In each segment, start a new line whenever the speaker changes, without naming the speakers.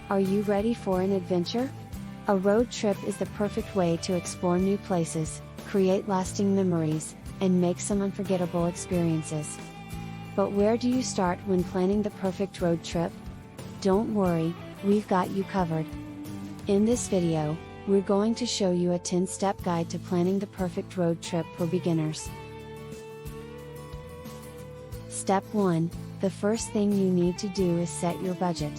Are you ready for an adventure? A road trip is the perfect way to explore new places, create lasting memories, and make some unforgettable experiences. But where do you start when planning the perfect road trip? Don't worry, we've got you covered. In this video, we're going to show you a 10-step guide to planning the perfect road trip for beginners. Step 1, the first thing you need to do is set your budget.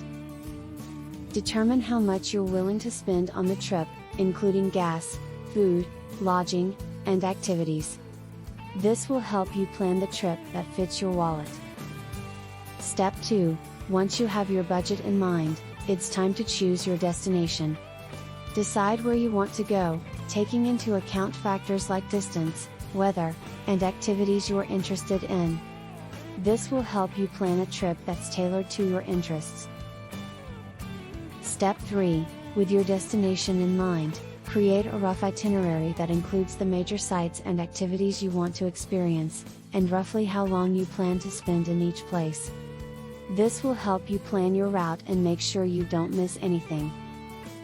Determine how much you're willing to spend on the trip, including gas, food, lodging, and activities. This will help you plan the trip that fits your wallet. Step 2, once you have your budget in mind, it's time to choose your destination. Decide where you want to go, taking into account factors like distance, weather, and activities you're interested in. This will help you plan a trip that's tailored to your interests. Step 3, with your destination in mind, create a rough itinerary that includes the major sites and activities you want to experience, and roughly how long you plan to spend in each place. This will help you plan your route and make sure you don't miss anything.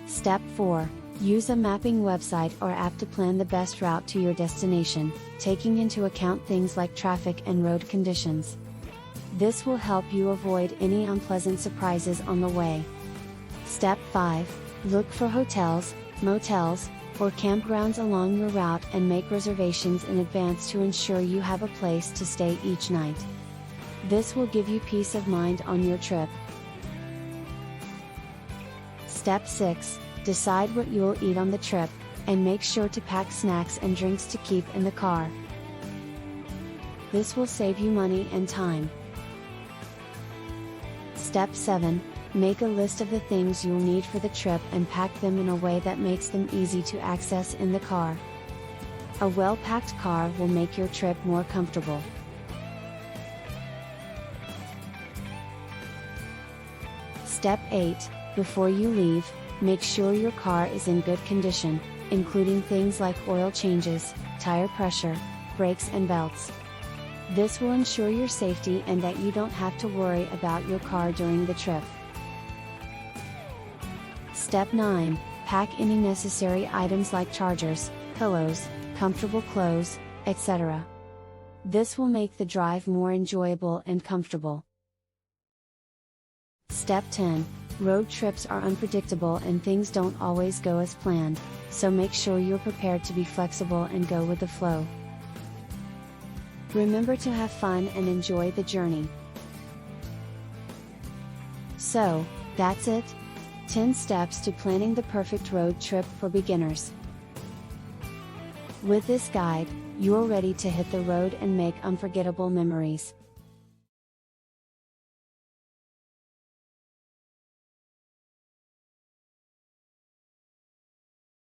Step 4, use a mapping website or app to plan the best route to your destination, taking into account things like traffic and road conditions. This will help you avoid any unpleasant surprises on the way. Step 5, look for hotels, motels, or campgrounds along your route and make reservations in advance to ensure you have a place to stay each night. This will give you peace of mind on your trip. Step 6, decide what you'll eat on the trip, and make sure to pack snacks and drinks to keep in the car. This will save you money and time. Step 7, make a list of the things you'll need for the trip and pack them in a way that makes them easy to access in the car. A well-packed car will make your trip more comfortable. Step 8, before you leave, make sure your car is in good condition, including things like oil changes, tire pressure, brakes and belts. This will ensure your safety and that you don't have to worry about your car during the trip. Step 9, pack any necessary items like chargers, pillows, comfortable clothes, etc. This will make the drive more enjoyable and comfortable. Step 10, road trips are unpredictable and things don't always go as planned, so make sure you're prepared to be flexible and go with the flow. Remember to have fun and enjoy the journey. So, that's it. 10 steps to planning the perfect road trip for beginners. With this guide, you're ready to hit the road and make unforgettable memories.